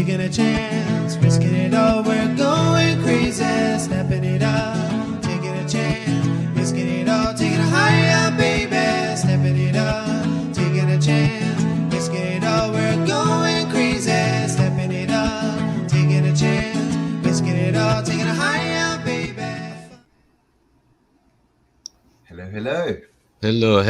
taking a chance, risking it all, we're going crazy, stepping it up, taking a chance, risking it all, taking it higher, baby, stepping it up, taking a chance, risking it all, we're going crazy, stepping it up, taking a chance, risking it all, taking it higher, baby. Hello.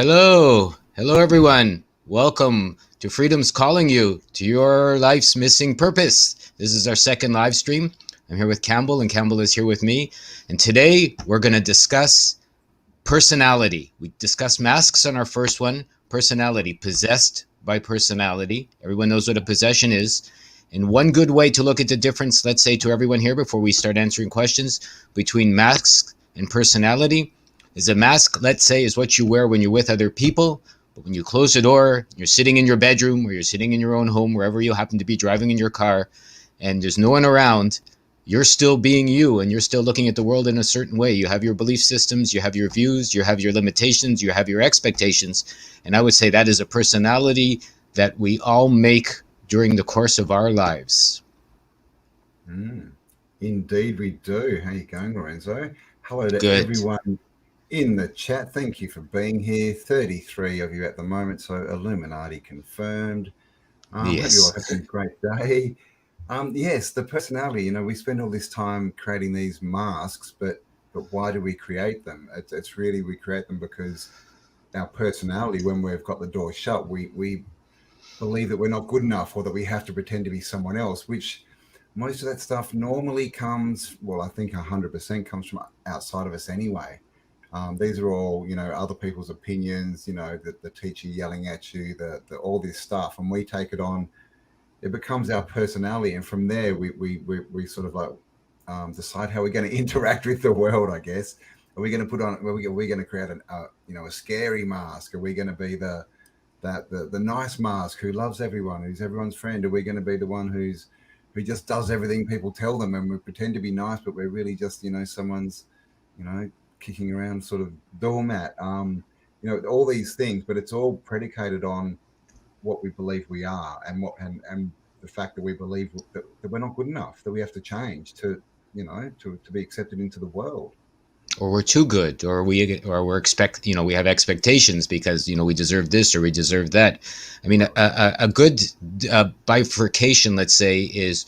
Hello, everyone. Welcome to Freedom's Calling You to Your Life's Missing Purpose. This is our second live stream. I'm here with Campbell, and Campbell is here with me. And today we're going to discuss personality. We discussed masks on our first one, personality, possessed by personality. Everyone knows what a possession is. And one good way to look at the difference, let's say to everyone here before we start answering questions, between masks and personality is a mask, let's say, is what you wear when you're with other people. But when you close the door, you're sitting in your bedroom or you're sitting in your own home, wherever you happen to be driving in your car, and there's no one around, you're still being you and you're still looking at the world in a certain way. You have your belief systems, you have your views, you have your limitations, you have your expectations. And I would say that is a personality that we all make during the course of our lives. Indeed we do. How you going, Lorenzo? Hello to Good. everyone in the chat. Thank you for being here. 33 of you at the moment, so Illuminati confirmed. Yes. Hope you all having a great day. Yes, the personality, we spend all this time creating these masks, but why do we create them? It's really, we create them because our personality, when we've got the door shut, we believe that we're not good enough or that we have to pretend to be someone else, which most of that stuff normally comes, well, I think 100% comes from outside of us anyway. These are all, other people's opinions, the teacher yelling at you, the all this stuff, and we take it on. It becomes our personality, and from there we sort of like decide how we're going to interact with the world. I guess, are we going to put on? Are we going to create a scary mask? Are we going to be the nice mask who loves everyone, who's everyone's friend? Are we going to be the one who just does everything people tell them, and we pretend to be nice, but we're really just someone's kicking around sort of doormat? All these things, but it's all predicated on what we believe we are, and the fact that we believe that we're not good enough, that we have to change to be accepted into the world. Or we're too good, or we have expectations because we deserve this or we deserve that. I mean, a good bifurcation, let's say, is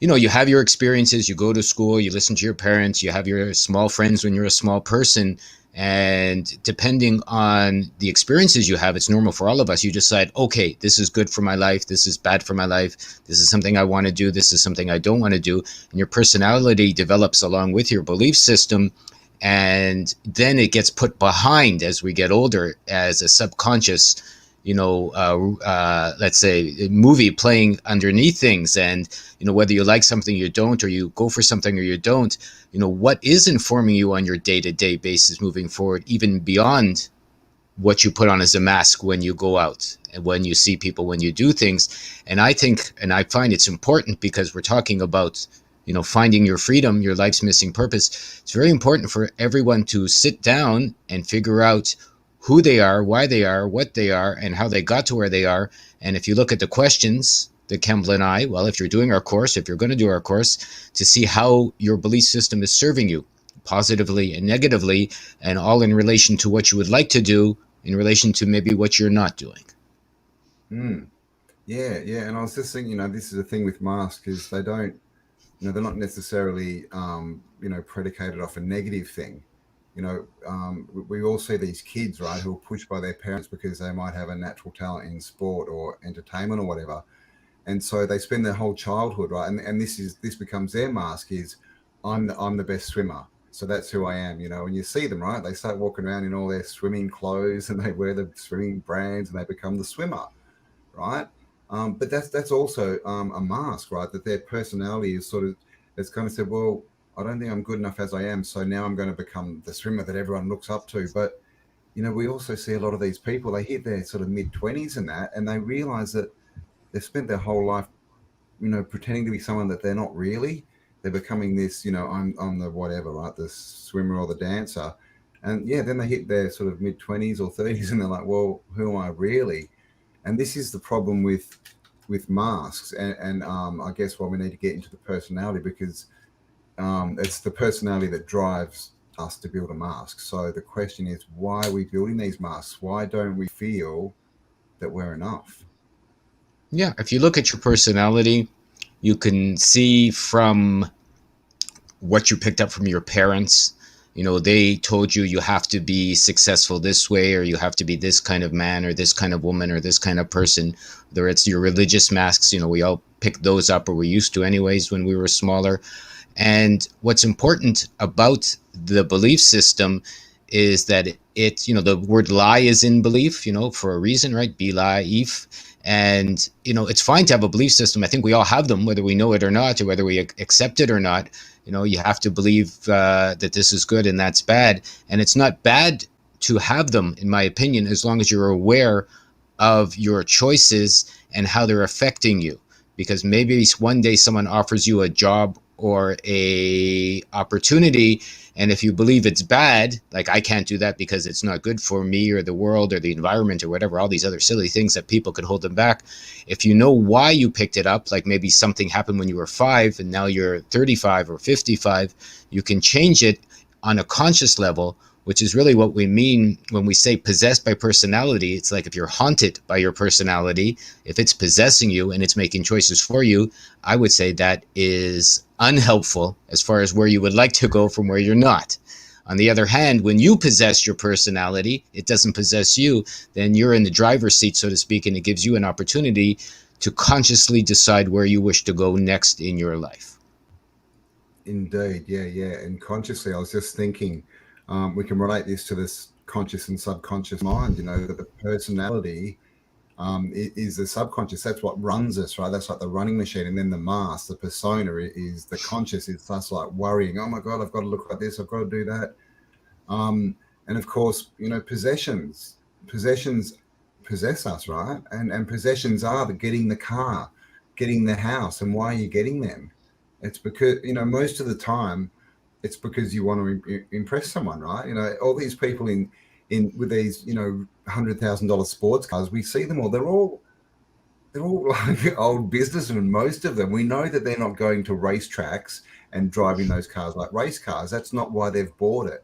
you have your experiences, you go to school, you listen to your parents, you have your small friends when you're a small person, and depending on the experiences you have, it's normal for all of us. You decide, okay, this is good for my life, this is bad for my life, this is something I want to do, this is something I don't want to do, and your personality develops along with your belief system. And then it gets put behind as we get older as a subconscious, let's say, a movie playing underneath things. And, whether you like something, you don't, or you go for something or you don't, what is informing you on your day-to-day basis moving forward, even beyond what you put on as a mask when you go out and when you see people, when you do things. And I think, and I find it's important because we're talking about finding your freedom, your life's missing purpose. It's very important for everyone to sit down and figure out who they are, why they are, what they are, and how they got to where they are. And if you look at the questions that Campbell and I, well, if you're doing our course, if you're going to do our course, to see how your belief system is serving you positively and negatively, and all in relation to what you would like to do in relation to maybe what you're not doing. Yeah. And I was just thinking, this is the thing with masks, is they don't, they're not necessarily, predicated off a negative thing. We all see these kids, right, who are pushed by their parents because they might have a natural talent in sport or entertainment or whatever. And so they spend their whole childhood, right? And this becomes their mask, is I'm the best swimmer. So that's who I am, and you see them, right? They start walking around in all their swimming clothes and they wear the swimming brands and they become the swimmer, right? But that's also a mask, right? That their personality is it's kind of said, well, I don't think I'm good enough as I am, so now I'm going to become the swimmer that everyone looks up to. But we also see a lot of these people, they hit their sort of mid-20s and they realize that they've spent their whole life, pretending to be someone that they're not really. They're becoming this, I'm the whatever, right? The swimmer or the dancer. And yeah, then they hit their sort of mid-20s or 30s and they're like, well, who am I really? And this is the problem with with masks, and I guess why we need to get into the personality, because it's the personality that drives us to build a mask. So the question is, why are we building these masks? Why don't we feel that we're enough? Yeah, if you look at your personality, you can see from what you picked up from your parents. You know, they told you you have to be successful this way, or you have to be this kind of man, or this kind of woman, or this kind of person. Whether it's your religious masks, you know, we all picked those up, or we used to anyways when we were smaller. And what's important about the belief system is that it, you know, the word lie is in belief, you know, for a reason, right? Be lie, if. And, you know, it's fine to have a belief system. I think we all have them, whether we know it or not, or whether we accept it or not. You know, you have to believe that this is good and that's bad. And it's not bad to have them, in my opinion, as long as you're aware of your choices and how they're affecting you. Because maybe one day someone offers you a job or a opportunity, and if you believe it's bad, like I can't do that because it's not good for me or the world or the environment or whatever, all these other silly things that people could hold them back. If you know why you picked it up, like maybe something happened when you were 5 and now you're 35 or 55, you can change it on a conscious level, which is really what we mean when we say possessed by personality. It's like if you're haunted by your personality, if it's possessing you and it's making choices for you, I would say that is unhelpful as far as where you would like to go from where you're not. On the other hand, when you possess your personality, it doesn't possess you, then you're in the driver's seat, so to speak, and it gives you an opportunity to consciously decide where you wish to go next in your life. Indeed, yeah. And consciously, I was just thinking, we can relate this to this conscious and subconscious mind. You know, that the personality is the subconscious. That's what runs us, right? That's like the running machine. And then the mask, the persona, is the conscious. It's us like worrying, oh my God, I've got to look like this, I've got to do that. And of course, you know, possessions possess us, right? And possessions are getting the car, getting the house. And why are you getting them? It's because, you know, most of the time it's because you want to impress someone, right? You know, all these people in with these, you know, $100,000 sports cars, we see them all. They're all like old businessmen, most of them. We know that they're not going to racetracks and driving those cars like race cars. That's not why they've bought it.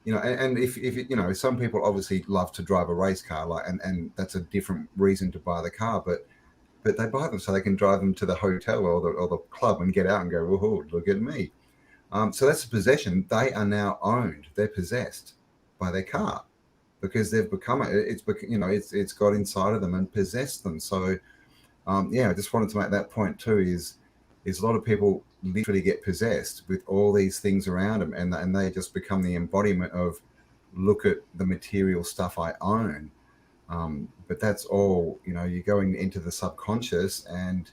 You know, and if you know, some people obviously love to drive a race car, like, and that's a different reason to buy the car, but they buy them so they can drive them to the hotel or the club and get out and go, whoa, look at me. So that's a possession. They are now owned. They're possessed by their car because they've become it. It's got inside of them and possessed them. So I just wanted to make that point too. Is a lot of people literally get possessed with all these things around them, and they just become the embodiment of, look at the material stuff I own. But that's all, you know, you're going into the subconscious and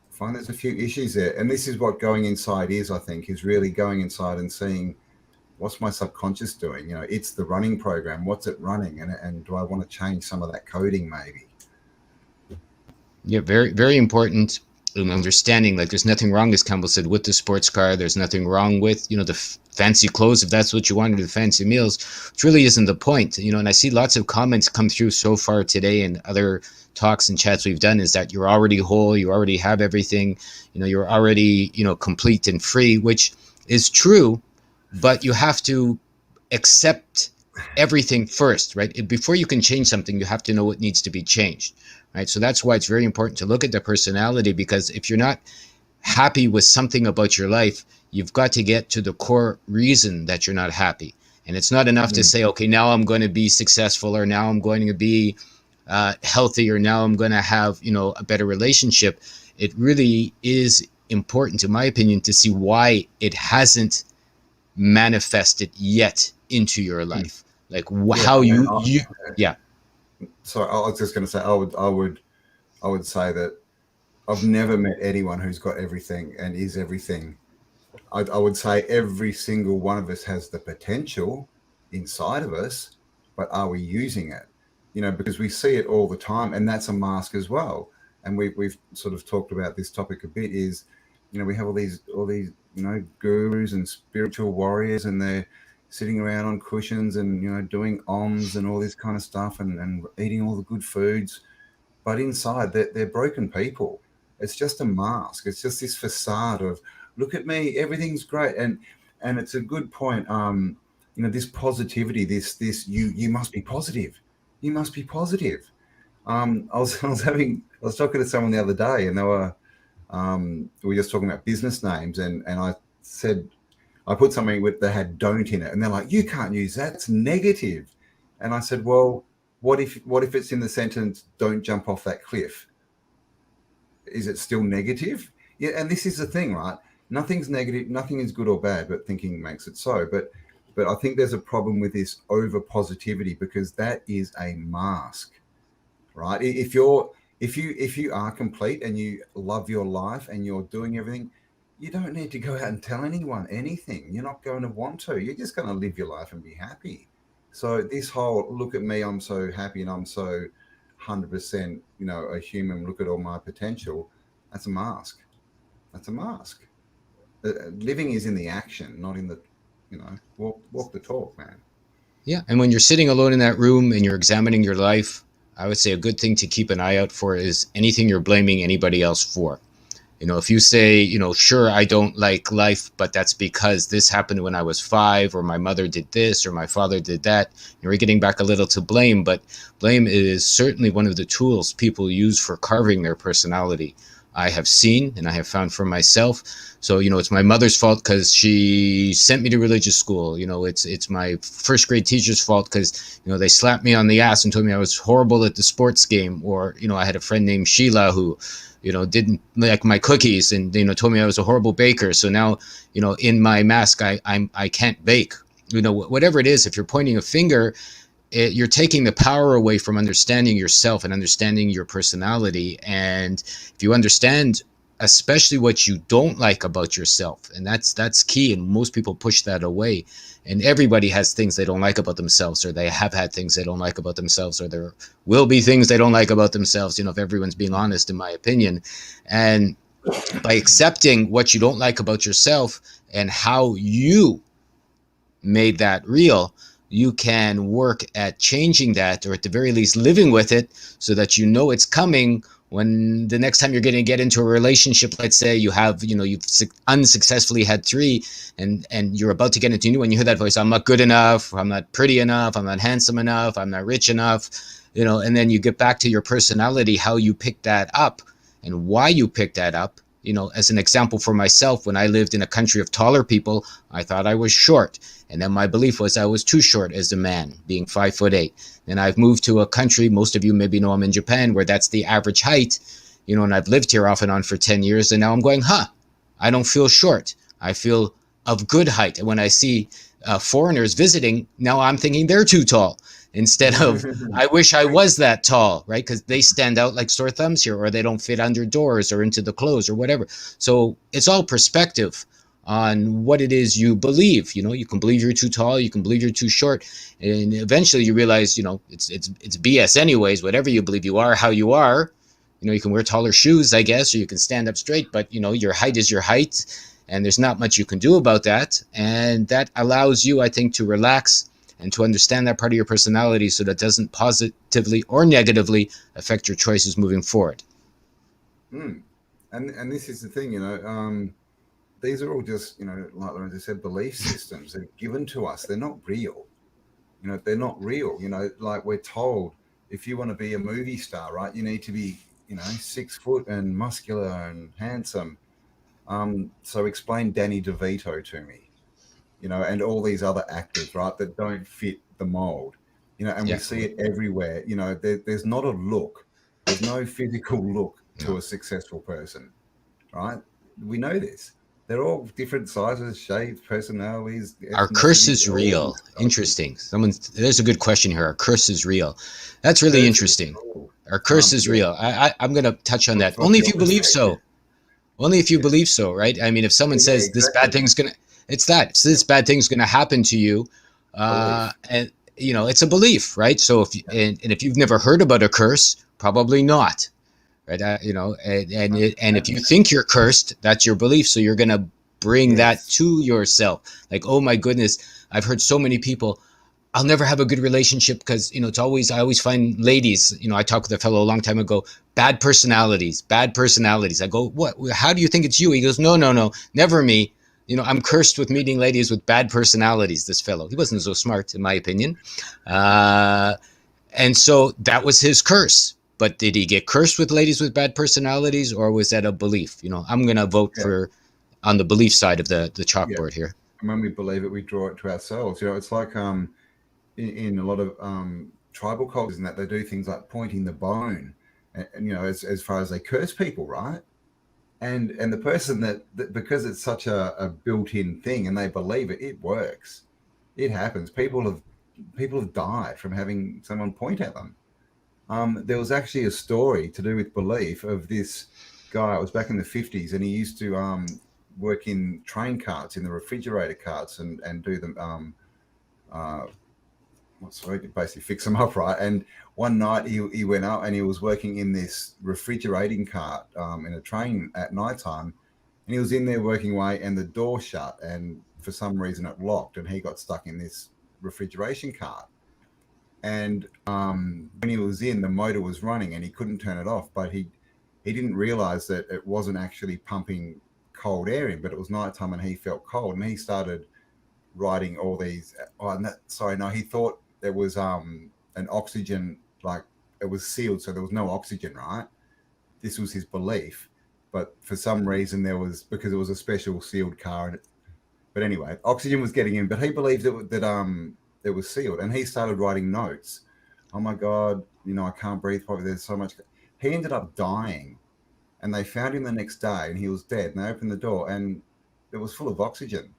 find there's a few issues there. And this is what going inside is, I think, is really going inside and seeing, what's my subconscious doing? You know, it's the running program. What's it running? And do I want to change some of that coding maybe? Yeah, very, very important in understanding, like, there's nothing wrong, as Campbell said, with the sports car. There's nothing wrong with, you know, the fancy clothes, if that's what you want, or the fancy meals, which really isn't the point. You know, and I see lots of comments come through so far today and other talks and chats we've done, is that you're already whole, you already have everything, you know, you're already, you know, complete and free, which is true, but you have to accept everything first, right? Before you can change something, you have to know what needs to be changed, right? So that's why it's very important to look at the personality, because if you're not happy with something about your life, you've got to get to the core reason that you're not happy. And it's not enough to say, okay, now I'm going to be successful, or now I'm going to be healthy, or now I'm going to have, you know, a better relationship. It really is important, in my opinion, to see why it hasn't manifested yet into your life. Like how you yeah. So I was just going to say, I would say that I've never met anyone who's got everything and is everything. I would say every single one of us has the potential inside of us, but are we using it? You know, because we see it all the time, and that's a mask as well. And we've sort of talked about this topic a bit. Is, you know, we have all these you know, gurus and spiritual warriors, and they're sitting around on cushions and, you know, doing OMs and all this kind of stuff, and eating all the good foods. but inside they're broken people. It's just a mask. It's just this facade of, look at me, everything's great. And it's a good point. This positivity, this you must be positive. You must be positive. I was talking to someone the other day, and we were just talking about business names, and I said, I put something that had "don't" in it, and they're like, "You can't use that; it's negative." And I said, "Well, what if it's in the sentence, 'Don't jump off that cliff'? Is it still negative?" Yeah, and this is the thing, right? Nothing's negative, nothing is good or bad, but thinking makes it so. But I think there's a problem with this over positivity, because that is a mask, right? If you are complete and you love your life and you're doing everything, you don't need to go out and tell anyone anything. You're not going to want to. You're just going to live your life and be happy. So this whole, look at me, I'm so happy and I'm so 100%, a human, look at all my potential, that's a mask. That's a mask. Living is in the action, not in the, walk the talk, man. Yeah. And when you're sitting alone in that room and you're examining your life, I would say a good thing to keep an eye out for is anything you're blaming anybody else for. If you say, sure, I don't like life, but that's because this happened when I was 5, or my mother did this, or my father did that, you're getting back a little to blame. But blame is certainly one of the tools people use for carving their personality. I have seen and I have found for myself. So, it's my mother's fault because she sent me to religious school. It's my first grade teacher's fault because, they slapped me on the ass and told me I was horrible at the sports game. Or, I had a friend named Sheila who, didn't like my cookies and, told me I was a horrible baker. So now, in my mask, I can't bake. Whatever it is, if you're pointing a finger, you're taking the power away from understanding yourself and understanding your personality. And if you understand, especially what you don't like about yourself, and that's key, and most people push that away. And everybody has things they don't like about themselves, or they have had things they don't like about themselves, or there will be things they don't like about themselves, if everyone's being honest, in my opinion. And by accepting what you don't like about yourself and how you made that real, you can work at changing that, or at the very least living with it, so that it's coming when the next time you're going to get into a relationship. Let's say you have, you've unsuccessfully had 3, and you're about to get into a new one. You hear that voice, I'm not good enough, I'm not pretty enough, I'm not handsome enough, I'm not rich enough, and then you get back to your personality, how you picked that up and why you picked that up. As an example for myself, when I lived in a country of taller people, I thought I was short. And then my belief was I was too short as a man, being 5'8". And I've moved to a country, most of you maybe know I'm in Japan, where that's the average height, and I've lived here off and on for 10 years. And now I'm going, I don't feel short. I feel of good height. And when I see foreigners visiting, now I'm thinking they're too tall. Instead of, I wish I was that tall, right? Because they stand out like sore thumbs here, or they don't fit under doors or into the clothes or whatever. So it's all perspective on what it is you believe. You can believe you're too tall, you can believe you're too short, and eventually you realize, it's BS anyways. Whatever you believe you are, how you are, you can wear taller shoes, I guess, or you can stand up straight, but your height is your height, and there's not much you can do about that. And that allows you, I think, to relax and to understand that part of your personality, so that doesn't positively or negatively affect your choices moving forward. And this is the thing, these are all just, like Lorenzo said, belief systems that are given to us. They're not real. They're not real. Like we're told, if you want to be a movie star, right, you need to be, 6 foot and muscular and handsome. So explain Danny DeVito to me. And all these other actors, right, that don't fit the mold, and we see it everywhere. There's not a look. There's no physical look to a successful person, right? We know this. They're all different sizes, shapes, personalities. Our curse is real. Interesting. There's a good question here. Our curse is real. That's really interesting. Our curse is real. I'm going to touch on that. Only if you believe so. Only if you believe so, right? I mean, if someone says this bad thing's going to, this bad thing's going to happen to you, and it's a belief, right? So if you've never heard about a curse, probably not, right? And if you think you're cursed, that's your belief. So you're going to bring that to yourself. Like, oh my goodness, I've heard so many people, I'll never have a good relationship because, it's always, I always find ladies, I talked with a fellow a long time ago, bad personalities. I go, what, how do you think it's you? He goes, no, no, no, never me. I'm cursed with meeting ladies with bad personalities, this fellow. He wasn't so smart, in my opinion. And so that was his curse. But did he get cursed with ladies with bad personalities, or was that a belief? I'm going to vote for on the belief side of the chalkboard here. And when we believe it, we draw it to ourselves. It's like in a lot of tribal cultures and that they do things like pointing the bone, and as far as they curse people, right? And the person that because it's such a built-in thing and they believe it, it works. It happens. People have died from having someone point at them. There was actually a story to do with belief of this guy. It was back in the 50s, and he used to work in train carts, in the refrigerator carts, and do them. Basically fix them up, right? And one night he went out and he was working in this refrigerating cart in a train at nighttime, and he was in there working away, and the door shut, and for some reason it locked, and he got stuck in this refrigeration cart. And when he was in, the motor was running and he couldn't turn it off, but he didn't realize that it wasn't actually pumping cold air in, but it was nighttime and he felt cold, and he started writing all these. He thought there was an oxygen, like it was sealed, so there was no oxygen, right? This was his belief, but for some reason because it was a special sealed car. But anyway, oxygen was getting in, but he believed that it was sealed, and he started writing notes. Oh my God, I can't breathe properly. There's so much. He ended up dying, and they found him the next day, and he was dead. And they opened the door, and it was full of oxygen.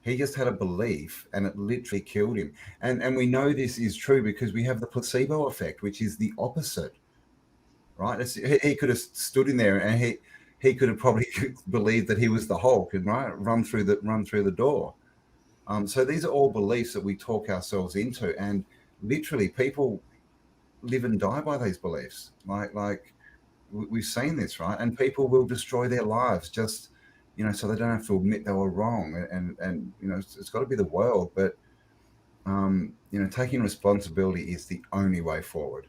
He just had a belief, and it literally killed him. And we know this is true because we have the placebo effect, which is the opposite, right? He could have stood in there, and he could have probably believed that he was the Hulk and run through the door. So these are all beliefs that we talk ourselves into, and literally people live and die by these beliefs. Like we've seen this, right? And people will destroy their lives just, so they don't have to admit they were wrong. And it's got to be the world, but taking responsibility is the only way forward.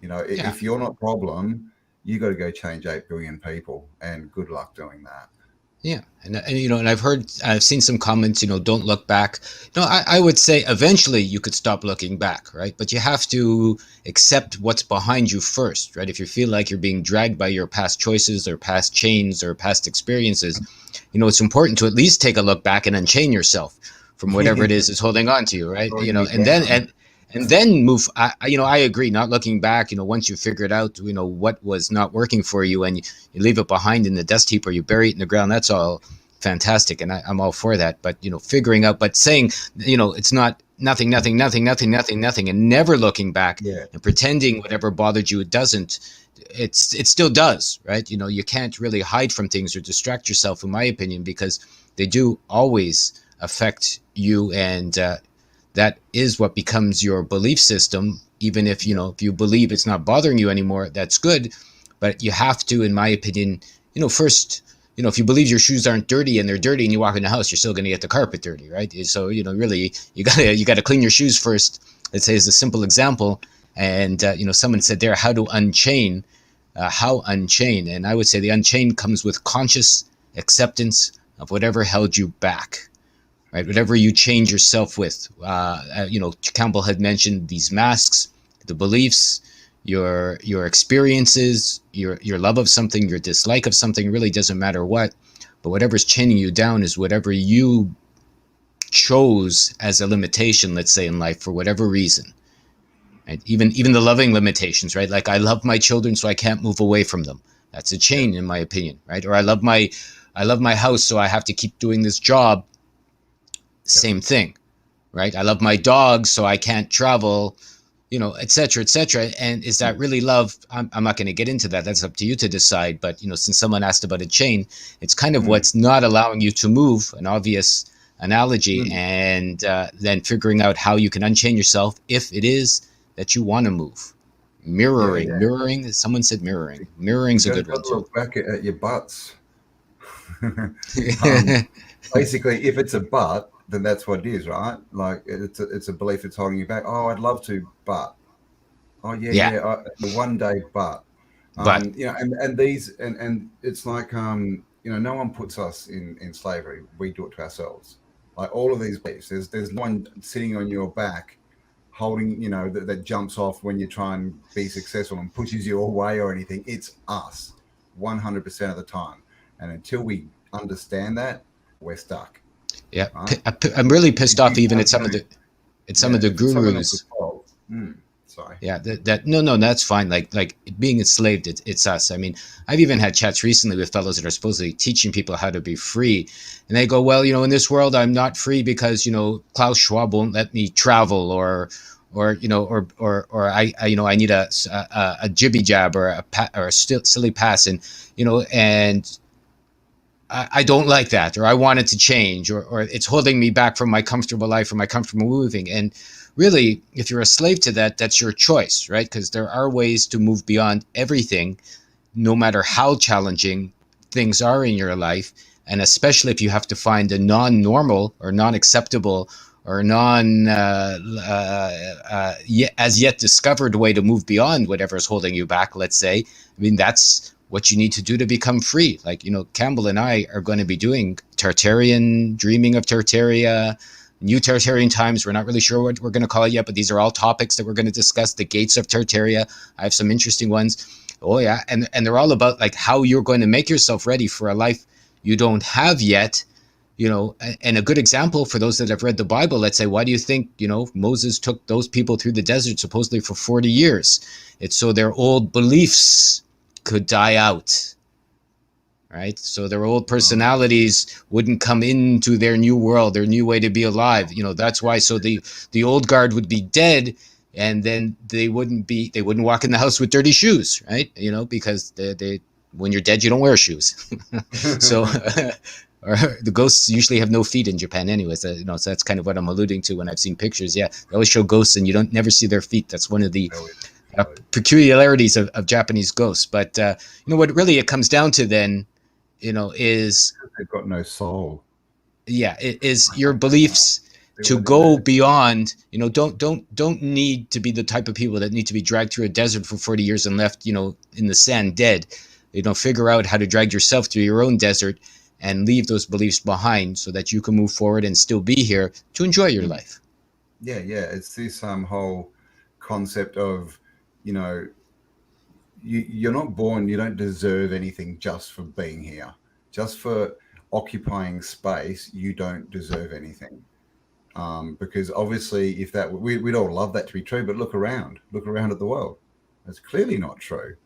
If you're not problem, you got to go change 8 billion people, and good luck doing that. Yeah. And I've seen some comments, don't look back. I would say eventually you could stop looking back, right? But you have to accept what's behind you first, right? If you feel like you're being dragged by your past choices or past chains or past experiences, it's important to at least take a look back and unchain yourself from whatever it is holding on to you, right? And then move. I agree. Not looking back. Once you figure it out, what was not working for you, and you leave it behind in the dust heap or you bury it in the ground. That's all fantastic, and I'm all for that. But figuring out, but saying, it's not nothing, and never looking back and pretending whatever bothered you, it doesn't. It still does, right? You can't really hide from things or distract yourself, in my opinion, because they do always affect you, and that is what becomes your belief system. Even if you believe it's not bothering you anymore, that's good. But you have to, in my opinion, first, if you believe your shoes aren't dirty and they're dirty and you walk in the house, you're still going to get the carpet dirty, right? So, really, you gotta clean your shoes first. Let's say as a simple example. And, someone said there, how to unchain, and I would say the unchain comes with conscious acceptance of whatever held you back. Right, whatever you change yourself with, Campbell had mentioned these masks, the beliefs, your experiences, your love of something, your dislike of something, really doesn't matter what, but whatever's chaining you down is whatever you chose as a limitation, let's say, in life for whatever reason. Right? Even the loving limitations, right? Like I love my children, so I can't move away from them. That's a chain, in my opinion, right? Or I love my house, so I have to keep doing this job. Same thing, right? I love my dog, so I can't travel, et cetera, et cetera. And is that really love? I'm not going to get into that. That's up to you to decide. But, since someone asked about a chain, it's kind of what's not allowing you to move, an obvious analogy, and then figuring out how you can unchain yourself if it is that you want to move. Mirroring. Someone said mirroring. Mirroring's a good one too. Look back at your butts. Basically, if it's a butt, then that's what it is, right? Like it's a belief that's holding you back. Oh, I'd love to, but oh yeah, Yeah, yeah, one day, but but and these and it's like no one puts us in slavery. We do it to ourselves. Like all of these beliefs, there's no one sitting on your back holding, that jumps off when you try and be successful and pushes you away or anything. It's us 100% of the time. And until we understand that, we're stuck, yeah, right? I'm really pissed off You even can't change. at some Yeah, of the if it's someone else's gurus. fault. Sorry. Yeah, that no, that's fine. Like being enslaved, it's us. I mean, I've even had chats recently with fellows that are supposedly teaching people how to be free, and they go, well, in this world, I'm not free because Klaus Schwab won't let me travel, or I need a jibby jab or or a silly pass, and and I don't like that, or I want it to change, or it's holding me back from my comfortable life or my comfortable moving. And really, if you're a slave to that, that's your choice, right? Because there are ways to move beyond everything, no matter how challenging things are in your life. And especially if you have to find a non-normal or non-acceptable or as yet discovered way to move beyond whatever is holding you back, let's say. I mean, that's what you need to do to become free. Like, Campbell and I are going to be doing Tartarian, Dreaming of Tartaria, New Tartarian Times. We're not really sure what we're going to call it yet, but these are all topics that we're going to discuss. The Gates of Tartaria. I have some interesting ones. Oh yeah, and they're all about like how you're going to make yourself ready for a life you don't have yet. And a good example for those that have read the Bible, let's say, why do you think, Moses took those people through the desert supposedly for 40 years? It's so their old beliefs could die out, right? So their old personalities wouldn't come into their new world, their new way to be alive. That's why. So the old guard would be dead, and then they wouldn't walk in the house with dirty shoes, right? Because they when you're dead, you don't wear shoes. So or the ghosts usually have no feet in Japan anyway. So, so that's kind of what I'm alluding to when I've seen pictures. Yeah, they always show ghosts and you don't never see their feet. That's one of the peculiarities of Japanese ghosts. But what really it comes down to then, is they've got no soul. Yeah, it is your beliefs to go beyond. Don't need to be the type of people that need to be dragged through a desert for 40 years and left, in the sand dead. Figure out how to drag yourself through your own desert and leave those beliefs behind so that you can move forward and still be here to enjoy your life. Yeah. It's this whole concept of, you're not born, you don't deserve anything just for being here. Just for occupying space, you don't deserve anything. Because obviously, if that we'd all love that to be true, but look around at the world. It's clearly not true.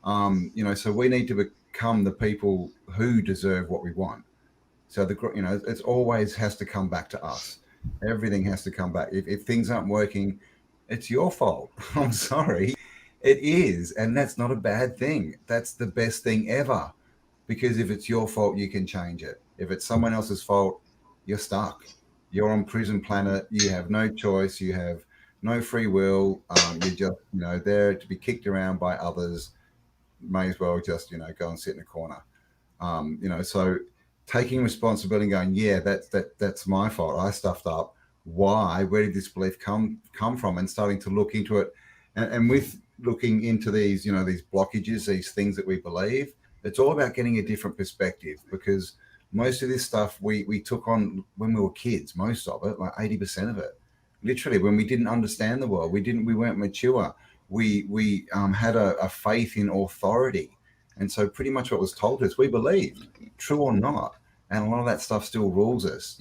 So we need to become the people who deserve what we want. So it's always has to come back to us. Everything has to come back. If things aren't working, it's your fault. I'm sorry. It is. And that's not a bad thing. That's the best thing ever. Because if it's your fault, you can change it. If it's someone else's fault, you're stuck. You're on prison planet. You have no choice. You have no free will. You're just, there to be kicked around by others. May as well just, go and sit in a corner. So taking responsibility and going, yeah, that's my fault. I stuffed up. Why? Where did this belief come from? And starting to look into it. And with looking into these, these blockages, these things that we believe, it's all about getting a different perspective, because most of this stuff we took on when we were kids, most of it, like 80% of it, literally when we didn't understand the world, we weren't mature. We had a faith in authority. And so pretty much what was told us, we believed, true or not. And a lot of that stuff still rules us,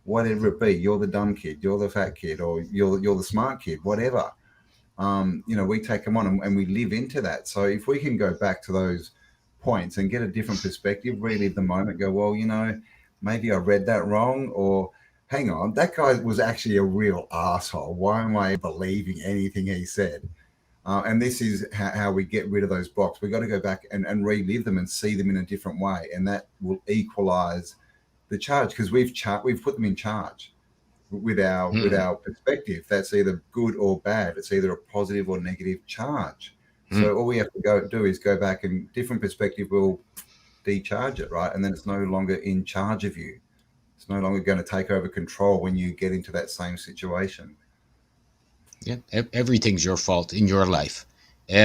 whatever it be. You're the dumb kid, you're the fat kid, or you're the smart kid, whatever. We take them on and we live into that. So if we can go back to those points and get a different perspective, relive the moment, go, well, maybe I read that wrong, or hang on, that guy was actually a real asshole. Why am I believing anything he said? And this is how we get rid of those blocks. We've got to go back and relive them and see them in a different way. And that will equalize the charge, because we've put them in charge with our perspective. That's either good or bad. It's either a positive or negative charge. So all we have to do is go back, and different perspective will decharge it, right? And then it's no longer in charge of you. It's no longer going to take over control when you get into that same situation. Yeah, everything's your fault in your life. Yeah.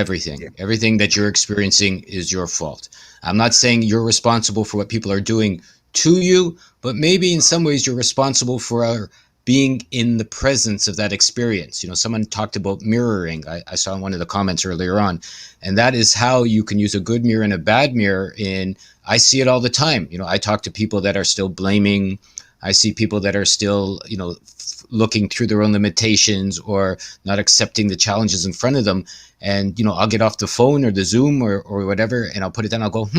Everything that you're experiencing is your fault. I'm not saying you're responsible for what people are doing to you, but maybe in some ways you're responsible for being in the presence of that experience. Someone talked about mirroring. I saw in one of the comments earlier on, and that is how you can use a good mirror and a bad mirror. I see it all the time. I talk to people that are still blaming. I see people that are still, looking through their own limitations or not accepting the challenges in front of them. And, I'll get off the phone or the Zoom or whatever, and I'll put it down. I'll go,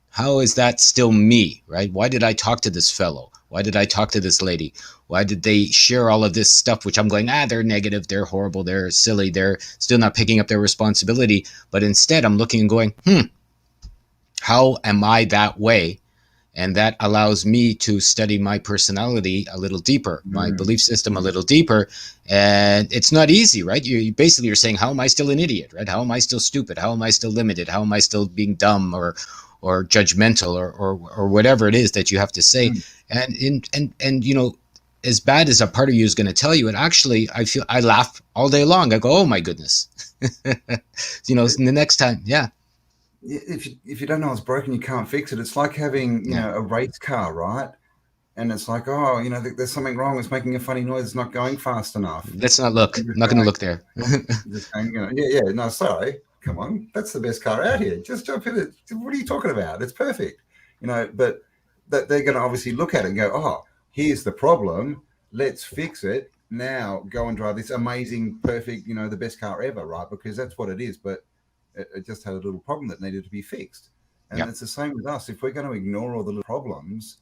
how is that still me, right? Why did I talk to this fellow? Why did I talk to this lady? Why did they share all of this stuff, which I'm going, they're negative, they're horrible, they're silly, they're still not picking up their responsibility. But instead, I'm looking and going, how am I that way? And that allows me to study my personality a little deeper, my belief system a little deeper. And it's not easy, right? You basically you're saying, how am I still an idiot, right? How am I still stupid? How am I still limited? How am I still being dumb or judgmental or whatever it is that you have to say? And as bad as a part of you is going to tell you, and actually I laugh all day long. I go, oh my goodness. The next time, yeah. If you don't know it's broken, you can't fix it. It's like having a race car, right? And it's like, there's something wrong. It's making a funny noise. It's not going fast enough. Let's not look. I'm not going to look there. Just going, no, sorry. Come on, that's the best car out here. Just jump in it. What are you talking about? It's perfect. But that they're going to obviously look at it and go, oh, here's the problem. Let's fix it. Now go and drive this amazing, perfect, the best car ever, right? Because that's what it is. But it just had a little problem that needed to be fixed. And it's the same with us. If we're going to ignore all the little problems,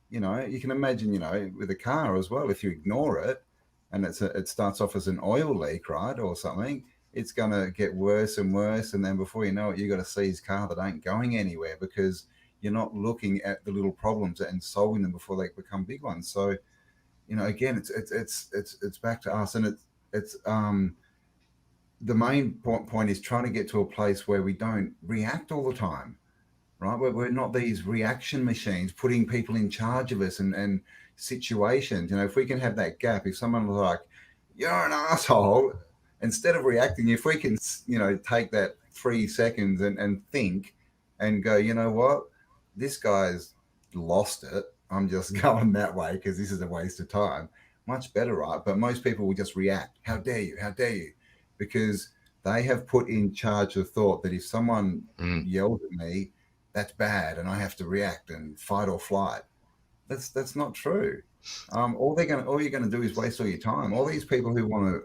you can imagine, with a car as well, if you ignore it and it starts off as an oil leak, right, or something, it's going to get worse and worse. And then before you know it, you got a seized car that ain't going anywhere because you're not looking at the little problems and solving them before they become big ones. So, again, it's back to us, and it's the main point is trying to get to a place where we don't react all the time, right? We're not these reaction machines putting people in charge of us and situations. If we can have that gap, if someone was like, you're an asshole, instead of reacting, if we can, take that 3 seconds and think and go, you know what, this guy's lost it. I'm just going that way because this is a waste of time. Much better, right? But most people will just react. How dare you? How dare you? Because they have put in charge of thought that if someone yells at me, that's bad, and I have to react and fight or flight. That's not true. All you're gonna do is waste all your time. All these people who want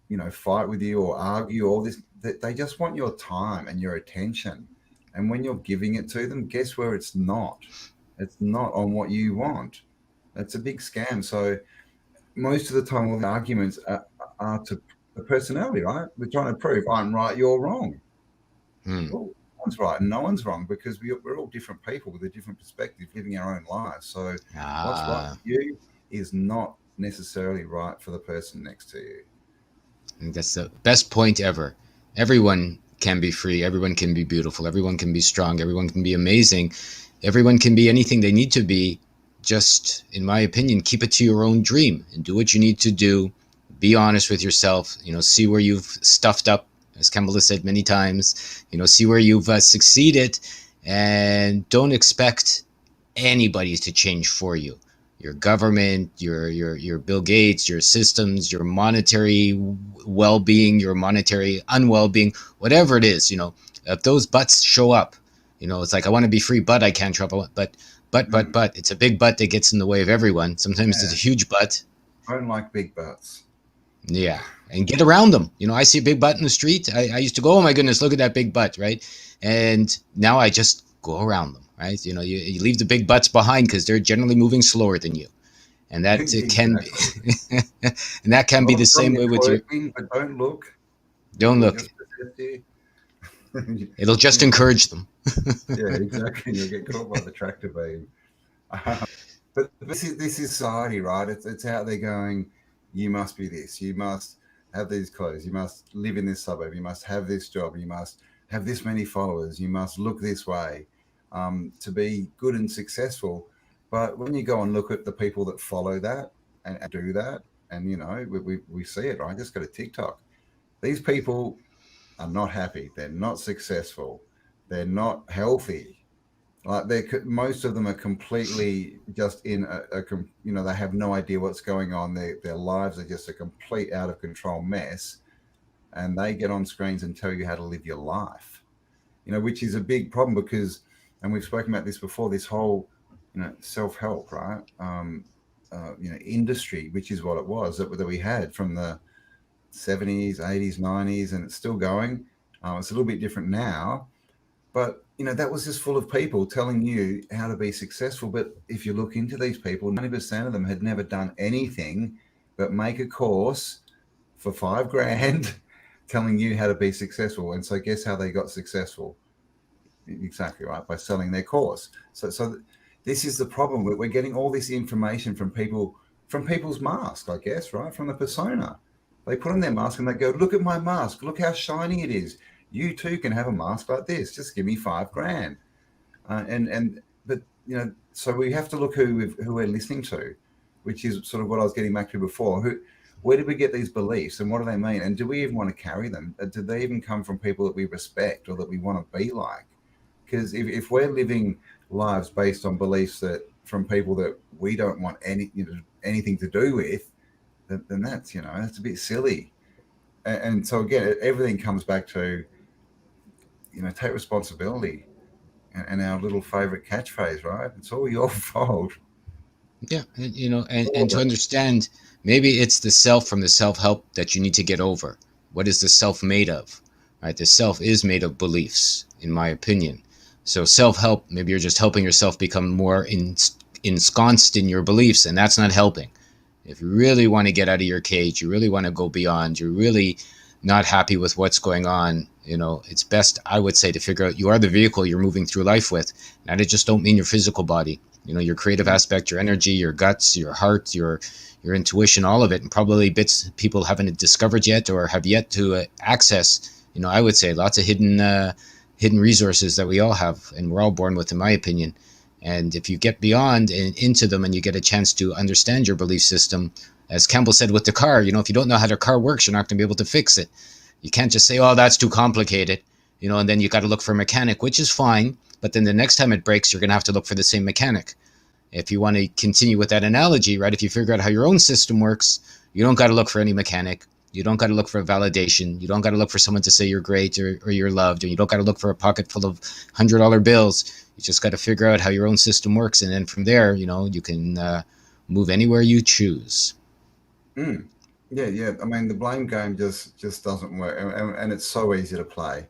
to, fight with you or argue, all this, they just want your time and your attention. And when you're giving it to them, guess where it's not? It's not on what you want. That's a big scam. So most of the time, all the arguments are to the personality, right? We're trying to prove I'm right, you're wrong. Well, no one's right and no one's wrong because we're all different people with a different perspective living our own lives. So what's right for you is not necessarily right for the person next to you. I think that's the best point ever. Everyone can be free. Everyone can be beautiful. Everyone can be strong. Everyone can be amazing. Everyone can be anything they need to be. Just, in my opinion, keep it to your own dream and do what you need to do. Be honest with yourself, see where you've stuffed up, as Campbell has said many times, see where you've succeeded, and don't expect anybody to change for you. Your government, your Bill Gates, your systems, your monetary well-being, your monetary unwell-being, whatever it is, if those buts show up, it's like, I want to be free, but I can't trouble it. But it's a big butt that gets in the way of everyone. Sometimes it's a huge butt. I don't like big butts. Yeah, and get around them. I see a big butt in the street. I used to go, oh my goodness, look at that big butt, right? And now I just go around them, right? You leave the big butts behind because they're generally moving slower than you, and that can be, and that can be the same way with your. But don't look. Don't look. It'll just encourage them. Yeah, exactly. You'll get caught by the tractor beam. But this is society, right? It's out there going, you must be this, you must have these clothes, you must live in this suburb, you must have this job, you must have this many followers, you must look this way to be good and successful. But when you go and look at the people that follow that and do that, and we see it, right? Just go to TikTok. These people are not happy. They're not successful. They're not healthy. Like most of them are completely just in they have no idea what's going on. Their lives are just a complete out of control mess, and they get on screens and tell you how to live your life. Which is a big problem because, and we've spoken about this before, this whole self-help, right? Industry, which is what it was that we had from the 70s, 80s, 90s, and it's still going. It's a little bit different now, but that was just full of people telling you how to be successful. But if you look into these people, 90% of them had never done anything but make a course for $5,000 telling you how to be successful. And so guess how they got successful? Exactly right, by selling their course. So this is the problem. We're getting all this information from people's mask, I guess, right? From the persona. They put on their mask and they go, look at my mask. Look how shiny it is. You too can have a mask like this. Just give me $5,000. But so we have to look who we're listening to, which is sort of what I was getting back to before. Where did we get these beliefs and what do they mean? And do we even want to carry them? Do they even come from people that we respect or that we want to be like? Because if we're living lives based on beliefs that from people that we don't want anything to do with, then that's that's a bit silly. And so again, everything comes back to take responsibility and our little favorite catchphrase, right? It's all your fault. Yeah, and to understand, maybe it's the self from the self-help that you need to get over. What is the self made of? Right? The self is made of beliefs, in my opinion. So self-help, maybe you're just helping yourself become more ensconced in your beliefs, and that's not helping. If you really want to get out of your cage, you really want to go beyond, you're really not happy with what's going on, it's best, I would say, to figure out you are the vehicle you're moving through life with. And I just don't mean your physical body, your creative aspect, your energy, your guts, your heart, your intuition, all of it, and probably bits people haven't discovered yet or have yet to access. I would say lots of hidden resources that we all have, and we're all born with, in my opinion. And if you get beyond and into them and you get a chance to understand your belief system, as Campbell said with the car, if you don't know how the car works, you're not going to be able to fix it. You can't just say, oh, that's too complicated, and then you got to look for a mechanic, which is fine. But then the next time it breaks, you're going to have to look for the same mechanic. If you want to continue with that analogy, right, if you figure out how your own system works, you don't got to look for any mechanic. You don't got to look for validation. You don't got to look for someone to say you're great or you're loved. Or you don't got to look for a pocket full of $100 bills. You just got to figure out how your own system works. And then from there, you can move anywhere you choose. Yeah. I mean, the blame game just doesn't work. And it's so easy to play.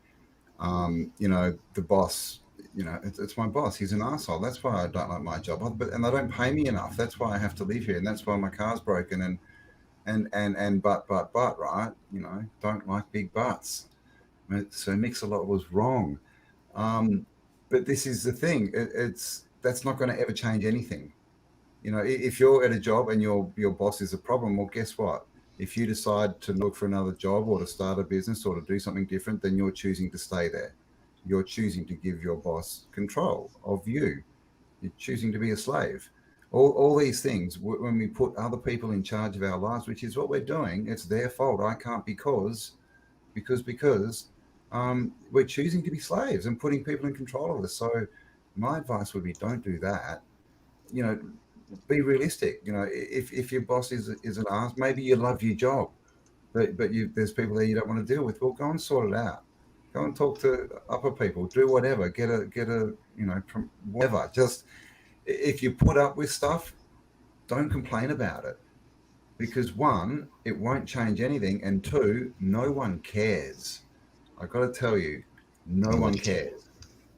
The boss, it's my boss. He's an asshole. That's why I don't like my job. And they don't pay me enough. That's why I have to live here. And that's why my car's broken. But right, don't like big butts. So Mix-a-Lot was wrong. But this is the thing. That's not going to ever change anything. If you're at a job and your boss is a problem, well, guess what? If you decide to look for another job or to start a business or to do something different, then you're choosing to stay there. You're choosing to give your boss control of you. You're choosing to be a slave. All these things, when we put other people in charge of our lives, which is what we're doing, it's their fault. I can't because we're choosing to be slaves and putting people in control of us. So my advice would be, don't do that. Be realistic. If your boss is an ass, maybe you love your job, but there's people there you don't want to deal with. Well, go and sort it out. Go and talk to upper people. Do whatever. Get a whatever. Just if you put up with stuff, don't complain about it, because one, it won't change anything, and two, no one cares. I got to tell you, no one cares.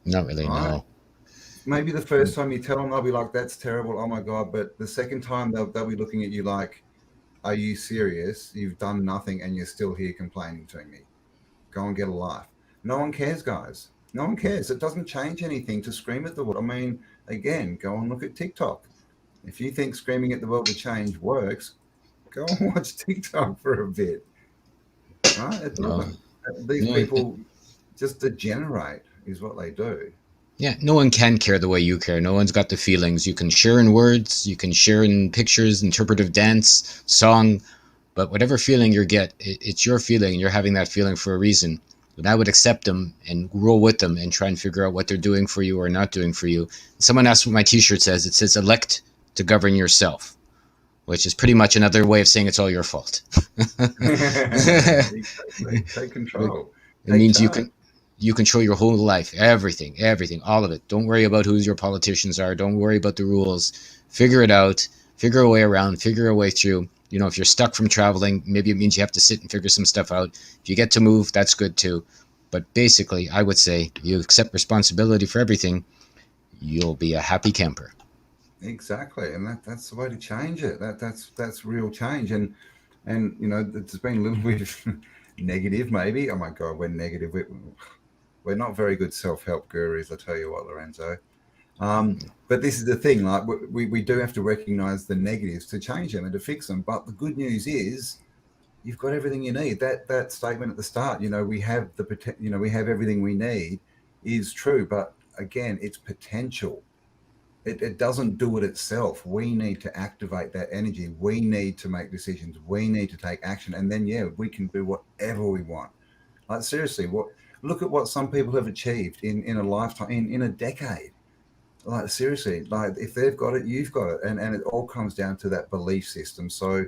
Not really, right? No. Maybe the first time you tell them, they'll be like, that's terrible, oh my God. But the second time, they'll be looking at you like, are you serious? You've done nothing and you're still here complaining to me. Go and get a life. No one cares, guys. No one cares. It doesn't change anything to scream at the world. I mean, again, go and look at TikTok. If you think screaming at the world to change works, go and watch TikTok for a bit. Right? It doesn't. These people just degenerate is what they do. Yeah, no one can care the way you care. No one's got the feelings. You can share in words, you can share in pictures, interpretive dance, song, but whatever feeling you get, it's your feeling. You're having that feeling for a reason. And I would accept them and roll with them and try and figure out what they're doing for you or not doing for you. Someone asked what my T-shirt says. It says elect to govern yourself, which is pretty much another way of saying it's all your fault. Exactly. Take control. It Take means charge. you control your whole life, everything, all of it. Don't worry about who your politicians are. Don't worry about the rules. Figure it out. Figure a way around. Figure a way through. You know, if you're stuck from traveling, maybe it means you have to sit and figure some stuff out. If you get to move, that's good too. But basically, I would say you accept responsibility for everything, you'll be a happy camper. Exactly, and that's the way to change it. That's real change, and you know, there's been a little bit of negative, maybe. Oh my God, we're negative. We're not very good self-help gurus, I tell you what, Lorenzo. But this is the thing, like we do have to recognize the negatives to change them and to fix them. But the good news is you've got everything you need. That statement at the start, you know, we have you know, we have everything we need, is true. But again, it's potential. It doesn't do it itself. We need to activate that energy. We need to make decisions. We need to take action, and then yeah, we can do whatever we want. Like seriously, what look at what some people have achieved in a lifetime, in a decade. Like seriously, like if they've got it, you've got it, and it all comes down to that belief system. So,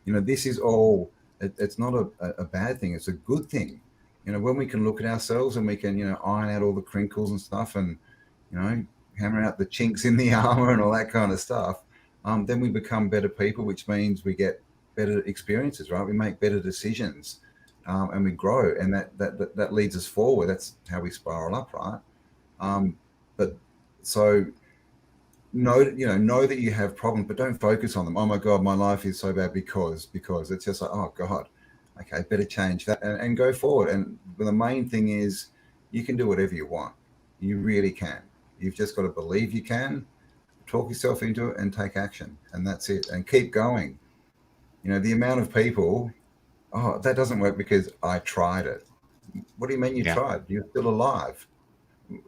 you know, this is all. It's not a bad thing. It's a good thing. You know, when we can look at ourselves and we can, you know, iron out all the crinkles and stuff, and you know, hammer out the chinks in the armor and all that kind of stuff, then we become better people, which means we get better experiences, right? We make better decisions, and we grow, and that leads us forward. That's how we spiral up, right? But so know that you have problems, but don't focus on them. Oh my God, my life is so bad because it's just like, oh God, okay, better change that and go forward. And the main thing is you can do whatever you want. You really can. You've just got to believe you can, talk yourself into it and take action. And that's it. And keep going. You know, the amount of people, oh, that doesn't work because I tried it. What do you mean you Yeah. tried? You're still alive.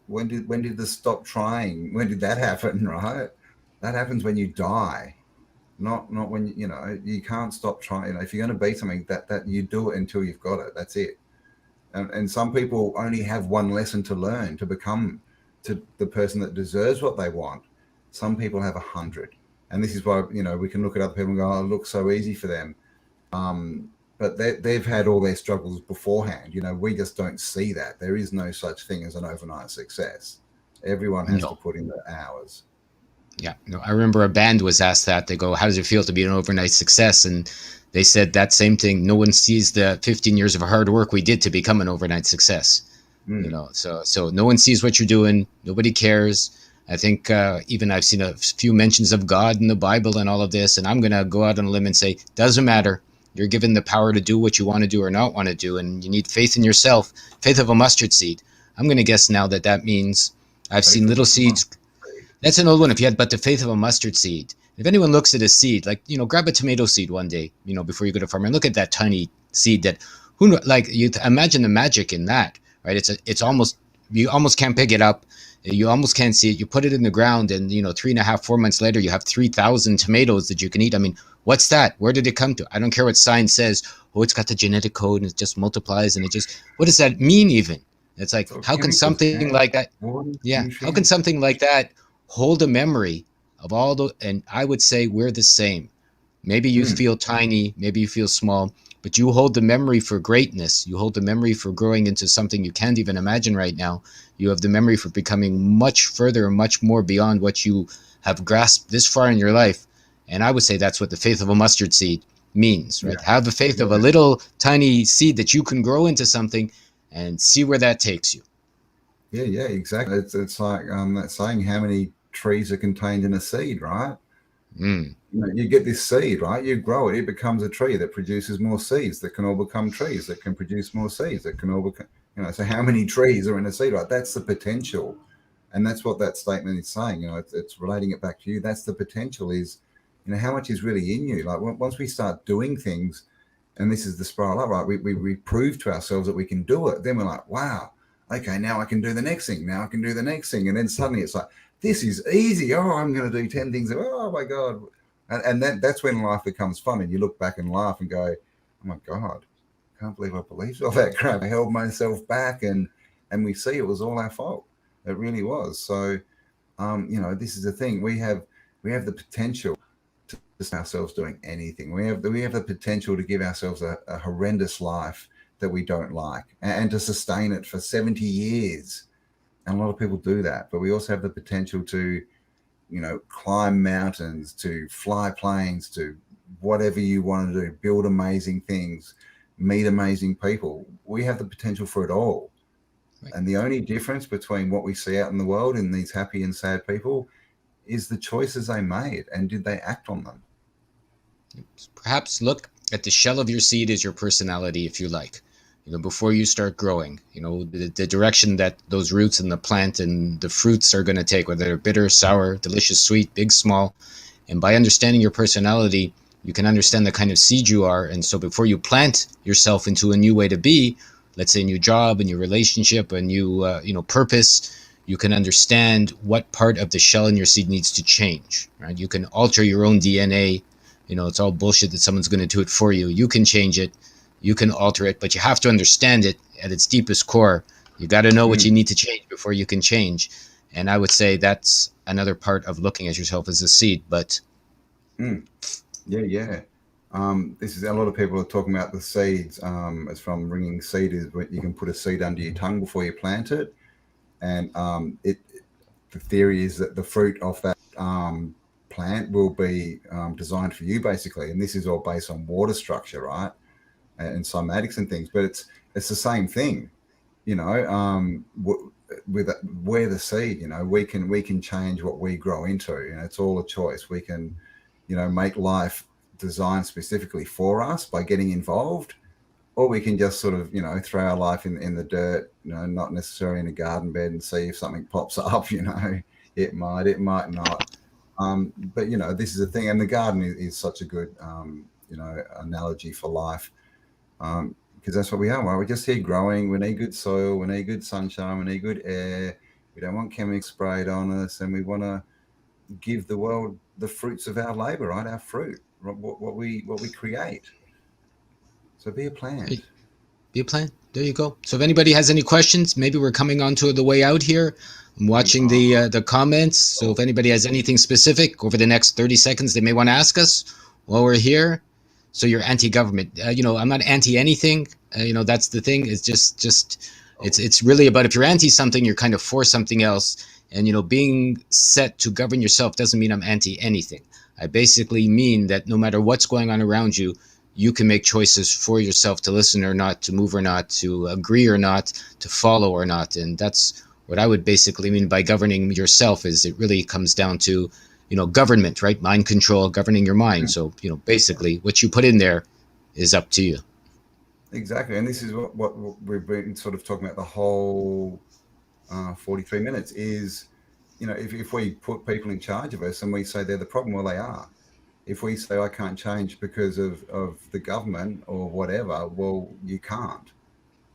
When did the stop trying? When did that happen, right? That happens when you die. Not when you know, you can't stop trying. You know, if you're going to be something, that you do it until you've got it. That's it. And some people only have one lesson to learn to become to the person that deserves what they want. Some people have 100, and this is why, you know, we can look at other people and go, oh, it looks so easy for them. But they've had all their struggles beforehand. You know, we just don't see that. There is no such thing as an overnight success. Everyone has to No. put in the hours. Yeah. No, I remember a band was asked that. They go, how does it feel to be an overnight success? And they said that same thing. No one sees the 15 years of hard work we did to become an overnight success. You know, so no one sees what you're doing. Nobody cares. I think even I've seen a few mentions of God in the Bible and all of this, and I'm going to go out on a limb and say, doesn't matter. You're given the power to do what you want to do or not want to do, and you need faith in yourself, faith of a mustard seed. I'm going to guess now that means I've seen little seeds. That's an old one. If you had but the faith of a mustard seed. If anyone looks at a seed, like, you know, grab a tomato seed one day, you know, before you go to farm and look at that tiny seed that, like, you imagine the magic in that, right? It's almost, you almost can't pick it up. You almost can't see it. You put it in the ground and, you know, 3.5, 4 months later, you have 3,000 tomatoes that you can eat. I mean, what's that? Where did it come to? I don't care what science says. Oh, it's got the genetic code and it just multiplies and it just, what does that mean even? It's like, So how can chemicals, something like that, water, yeah, how can nutrients. something like that hold a memory of all the, and I would say we're the same. Maybe you Mm, feel tiny, maybe you feel small, but you hold the memory for greatness. You hold the memory for growing into something you can't even imagine right now. You have the memory for becoming much further and much more beyond what you have grasped this far in your life. And I would say that's what the faith of a mustard seed means, yeah, right? Have the faith of a yeah, little tiny seed that you can grow into something and see where that takes you. yeah, exactly. It's like that saying, how many trees are contained in a seed, right? Mm, You know, you get this seed, right? You grow it, it becomes a tree that produces more seeds that can all become trees that can produce more seeds that can all become, you know, so how many trees are in a seed, right? That's the potential. And that's what that statement is saying. You know, it's relating it back to you. That's the potential is, you know, how much is really in you. Like once we start doing things, and this is the spiral up, right? We prove to ourselves that we can do it. Then we're like, wow, okay, now I can do the next thing. Now I can do the next thing. And then suddenly it's like, this is easy. Oh, I'm going to do 10 things. Oh my God. And that's when life becomes fun. And you look back and laugh and go, oh my God, I can't believe I believed all that crap. I held myself back, and we see it was all our fault. It really was. So, this is the thing. We have the potential to ourselves doing anything. We have the potential to give ourselves a horrendous life that we don't like, and to sustain it for 70 years. And a lot of people do that, but we also have the potential to, climb mountains, to fly planes, to whatever you want to do, build amazing things, meet amazing people. We have the potential for it all. Right. And the only difference between what we see out in the world and these happy and sad people is the choices they made, and did they act on them? Perhaps look at the shell of your seed as your personality, if you like. Before you start growing, the direction that those roots in the plant and the fruits are going to take, whether they're bitter, sour, delicious, sweet, big, small. And by understanding your personality, you can understand the kind of seed you are. And so before you plant yourself into a new way to be, let's say a new job, a new relationship, a new, purpose, you can understand what part of the shell in your seed needs to change, right? You can alter your own DNA. It's all bullshit that someone's going to do it for you. You can change it. You can alter it, but you have to understand it at its deepest core. You got to know what you need to change before you can change. And I would say that's another part of looking at yourself as a seed. But yeah. This is, a lot of people are talking about the seeds. It's from Ringing Seed, is when you can put a seed under your tongue before you plant it. And the theory is that the fruit of that plant will be designed for you, basically. And this is all based on water structure, right? And cymatics and things, but it's the same thing, with we're the seed. We can change what we grow into. It's all a choice. We can, make life designed specifically for us by getting involved, or we can just sort of, throw our life in the dirt, not necessarily in a garden bed, and see if something pops up. It might not. But this is the thing, and the garden is such a good analogy for life. Because that's what we are, right? We're just here growing. We need good soil. We need good sunshine. We need good air. We don't want chemicals sprayed on us, and we want to give the world the fruits of our labor, right? Our fruit, what we create. So be a plant. Be a plant. There you go. So if anybody has any questions, maybe we're coming on to the way out here. I'm watching the comments. So if anybody has anything specific over the next 30 seconds, they may want to ask us while we're here. So you're anti-government. I'm not anti-anything. That's the thing. It's just it's really about, if you're anti-something, you're kind of for something else. And, being set to govern yourself doesn't mean I'm anti-anything. I basically mean that no matter what's going on around you, you can make choices for yourself to listen or not, to move or not, to agree or not, to follow or not. And that's what I would basically mean by governing yourself. Is it really comes down to government, right? Mind control, governing your mind. So, basically what you put in there is up to you. Exactly. And this is what we've been sort of talking about the whole 43 minutes is, if we put people in charge of us and we say they're the problem, well, they are. If we say I can't change because of the government or whatever, well, you can't.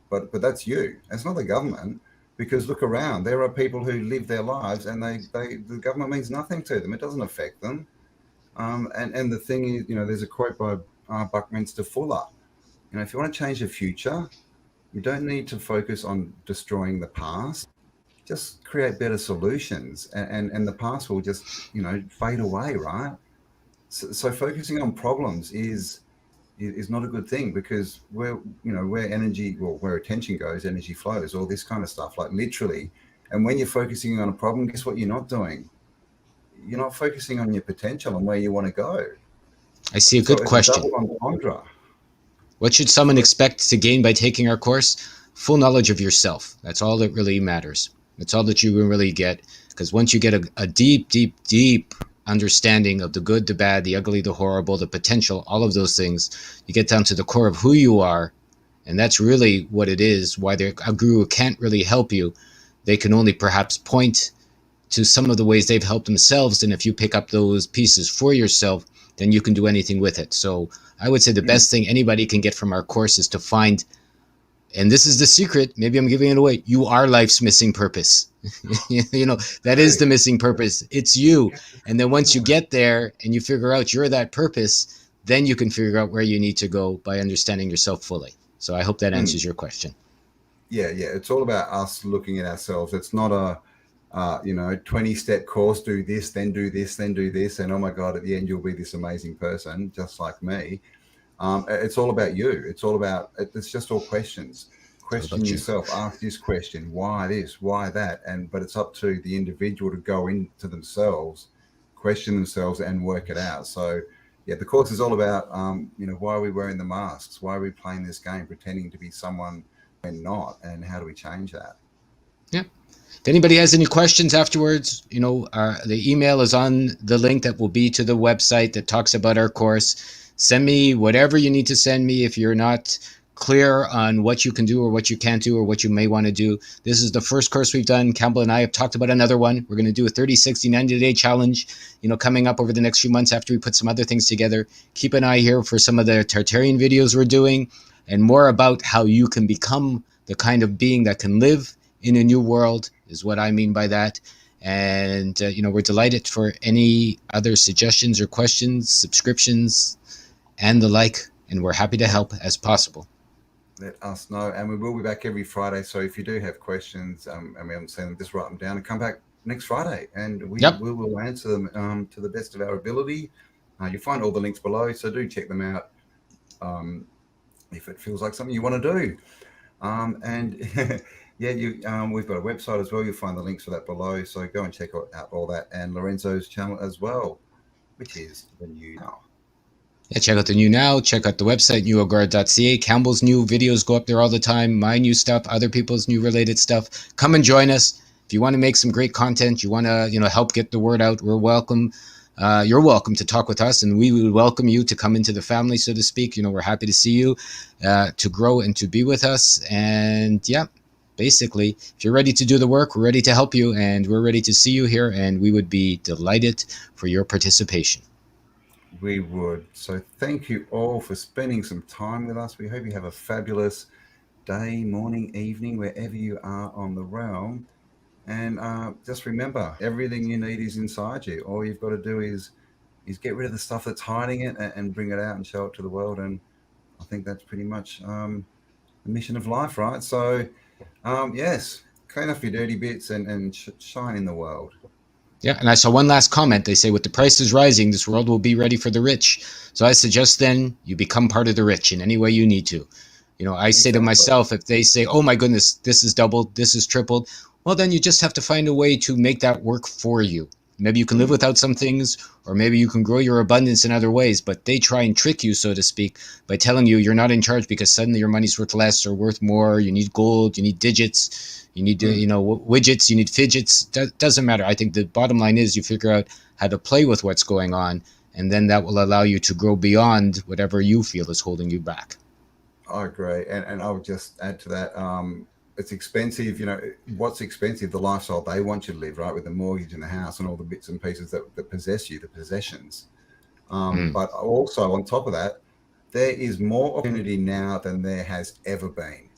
But that's you. It's not the government. Because look around, there are people who live their lives and the government means nothing to them. It doesn't affect them. And the thing is, there's a quote by Buckminster Fuller. If you want to change the future, you don't need to focus on destroying the past. Just create better solutions, and the past will just, fade away, right? So focusing on problems is not a good thing, because where energy, where attention goes, energy flows, all this kind of stuff, like literally. And when you're focusing on a problem, guess what you're not doing? You're not focusing on your potential and where you want to go. I see a good question. What should someone expect to gain by taking our course? Full knowledge of yourself. That's all that really matters. That's all that you will really get. Because once you get a deep, deep, deep understanding of the good, the bad, the ugly, the horrible, the potential, all of those things, you get down to the core of who you are. And that's really what it is. Why a guru can't really help you. They can only perhaps point to some of the ways they've helped themselves. And if you pick up those pieces for yourself, then you can do anything with it. So I would say the best thing anybody can get from our course is to find and this is the secret, maybe I'm giving it away, you are life's missing purpose. You know, that is the missing purpose. It's you. And then once you get there and you figure out you're that purpose, then you can figure out where you need to go by understanding yourself fully. So I hope that answers your question. Yeah, it's all about us looking at ourselves. It's not a 20-step course, do this, then do this, then do this, and oh my god, at the end you'll be this amazing person just like me. It's all about you. It's just all questions. Question yourself, ask this question, why this, why that, but it's up to the individual to go into themselves, question themselves, and work it out. So yeah, the course is all about why are we wearing the masks, why are we playing this game pretending to be someone we're not, and how do we change that? Yeah. If anybody has any questions afterwards, the email is on the link that will be to the website that talks about our course. Send me whatever you need to send me if you're not clear on what you can do or what you can't do or what you may want to do. This is the first course we've done. Campbell and I have talked about another one. We're going to do a 30, 60, 90-day challenge, coming up over the next few months after we put some other things together. Keep an eye here for some of the Tartarian videos we're doing and more about how you can become the kind of being that can live in a new world is what I mean by that. And, we're delighted for any other suggestions or questions, subscriptions, and the like. And we're happy to help as possible. Let us know. And we will be back every Friday. So if you do have questions and we haven't seen them, just write them down and come back next Friday. And we will answer them to the best of our ability. You'll find all the links below. So do check them out if it feels like something you want to do. We've got a website as well. You'll find the links for that below. So go and check out all that, and Lorenzo's channel as well, which is The New Now. Yeah, check out The New Now. Check out the website, newagora.ca. Campbell's new videos go up there all the time. My new stuff, other people's new related stuff. Come and join us. If you want to make some great content, you want to help get the word out, we're welcome. You're welcome to talk with us, and we would welcome you to come into the family, so to speak. We're happy to see you, to grow and to be with us. And basically, if you're ready to do the work, we're ready to help you, and we're ready to see you here, and we would be delighted for your participation. We would. So thank you all for spending some time with us. We hope you have a fabulous day, morning, evening, wherever you are on the realm. And just remember, everything you need is inside you. All you've got to do is get rid of the stuff that's hiding it and bring it out and show it to the world. And I think that's pretty much the mission of life, right? So yes, clean up your dirty bits and shine in the world. Yeah, and I saw one last comment. They say, with the prices rising, this world will be ready for the rich. So I suggest then you become part of the rich in any way you need to. I say to myself, if they say, oh my goodness, this is doubled, this is tripled, well, then you just have to find a way to make that work for you. Maybe you can live without some things, or maybe you can grow your abundance in other ways, but they try and trick you, so to speak, by telling you you're not in charge because suddenly your money's worth less or worth more. You need gold, you need digits, you need, widgets, you need fidgets. Doesn't matter. I think the bottom line is you figure out how to play with what's going on, and then that will allow you to grow beyond whatever you feel is holding you back. I agree. And I would just add to that, it's expensive. What's expensive? The lifestyle they want you to live, right? With the mortgage and the house and all the bits and pieces that possess you, the possessions. But also on top of that, there is more opportunity now than there has ever been.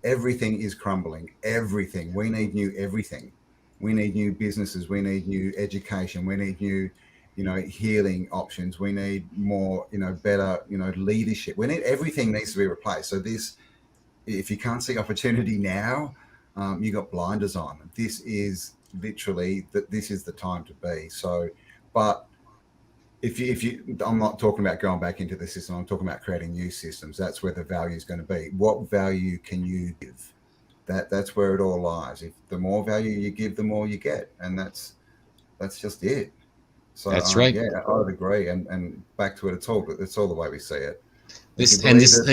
Everything is crumbling. Everything. We need new everything. We need new businesses. We need new education. We need new, healing options. We need more, better, leadership. We need everything needs to be replaced. So if you can't see opportunity now, you got blinders on. This is literally this is the time to be. So, but if you, I'm not talking about going back into the system. I'm talking about creating new systems. That's where the value is going to be. What value can you give? That's where it all lies. If the more value you give, the more you get, and that's just it. So that's right. Yeah, I would agree. And back to it. It's all the way we see it. Expensive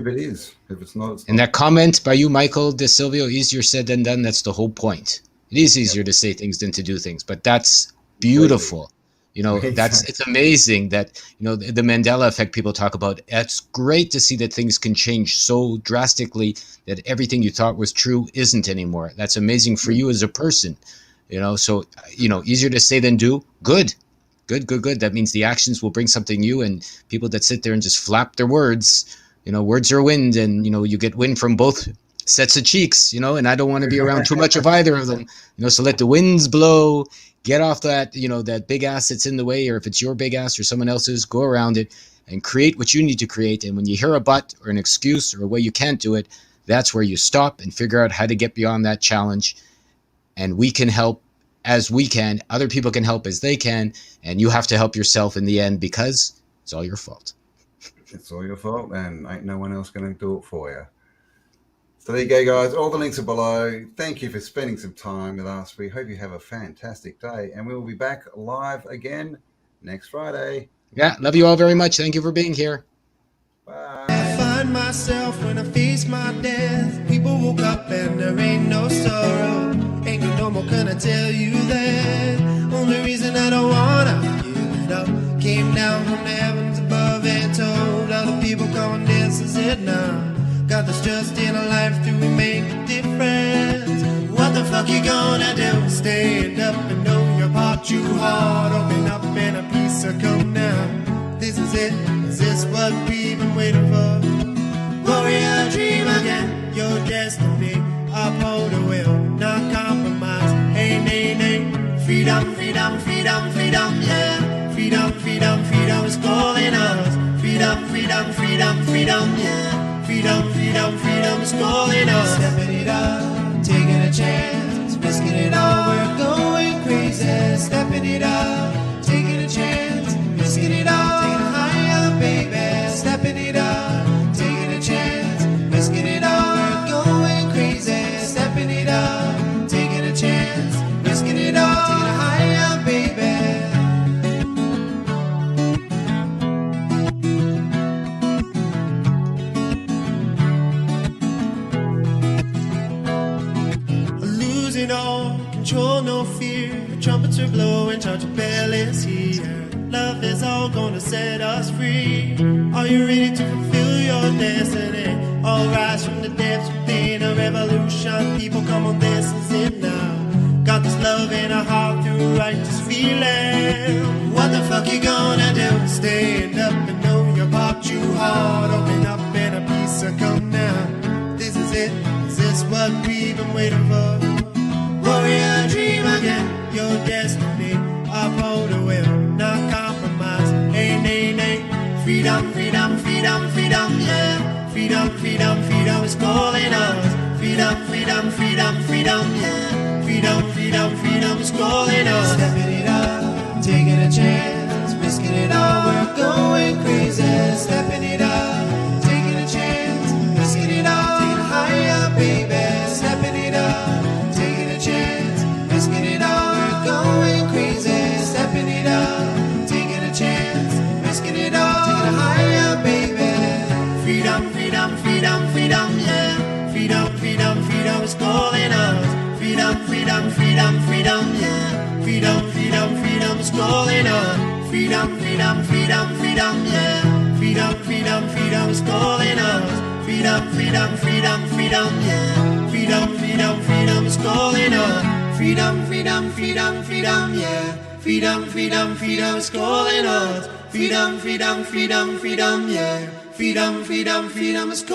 it is. If it's not, and that comment by you, Michael De Silvio, easier said than done. That's the whole point. It is easier to say things than to do things, but that's beautiful. It's amazing that, the Mandela effect people talk about. It's great to see that things can change so drastically that everything you thought was true isn't anymore. That's amazing for you as a person, so, easier to say than do. Good. That means the actions will bring something new, and people that sit there and just flap their words, words are wind, and you get wind from both sets of cheeks, and I don't want to be around too much of either of them, so let the winds blow, get off that, that big ass that's in the way, or if it's your big ass or someone else's, go around it and create what you need to create. And when you hear a but or an excuse or a way you can't do it, that's where you stop and figure out how to get beyond that challenge. And we can help as we can, other people can help as they can, and you have to help yourself in the end, because it's all your fault. It's all your fault, and ain't no one else going to do it for you. So there you go, guys. All the links are below. Thank you for spending some time with us. We hope you have a fantastic day, and we will be back live again next Friday. Yeah, love you all very much. Thank you for being here. Bye. I find myself when I face my death. People woke up and there ain't no sorrow. Ain't no more gonna tell you that. Only reason I don't wanna give it up. Came down from the heavens above and told all the people come dance is it now. Got this just in a life, do we make a difference? What the fuck you gonna do? Stand up and know your part too hard. Open up and a piece of come now. This is it, is this what we've been waiting for? Warrior dream again, your destiny. Uphold the will, not compromise. Hey, nay, nay. Freedom, freedom, freedom, freedom, yeah. Freedom, freedom, freedom is calling us. Freedom, freedom, freedom, freedom, yeah. Freedom, freedom, freedom is calling us. Stepping it up, taking a chance, risking it all, we're going crazy. Stepping it up, taking a chance, risking it all, taking it higher, baby. Stepping it up, taking a chance, risking it all, we're going crazy. Stepping it up, taking a chance, risking it all, taking it higher, baby. Losing all control, no fear. The trumpets are blowing, charge your bellies here. Love is all gonna set us free. Are you ready to fulfill your destiny? All rise from the depths within a revolution. People, come on, this is it now. Got this love in our heart through righteous feeling. What the fuck you gonna do? Stand up and know your part too hard. Open up and a piece of come now. This is it, is this what we've been waiting for? Warrior dream again, your destiny. Uphold the will, not compromise. Hey, nay, nay. Freedom, freedom, freedom, freedom, yeah. Freedom, freedom, freedom is calling us. Freedom, freedom, freedom, freedom, yeah. Freedom, freedom, freedom is calling us. Stepping it up, taking a chance, risking it all, we're going crazy. Stepping it up, taking a chance, risking it all, taking it higher, baby. Stepping it up, taking a chance, risking it all, we're going crazy. Stepping it up, taking a chance, risking it all, taking it higher, baby. Freedom, freedom, freedom, freedom, yeah. Freedom, freedom, freedom is calling us. Freedom, freedom, freedom, freedom, yeah. Freedom, freedom, freedom is calling us. Freedom, freedom, freedom, freedom, yeah. Freedom, freedom, freedom is calling us. Freedom, freedom, freedom, freedom, yeah. Freedom, freedom, freedom is calling us. Freedom, freedom, freedom, freedom, yeah. Freedom, freedom, freedom is calling us. Freedom, freedom, freedom, freedom, yeah. Freedom, freedom, freedom is calling.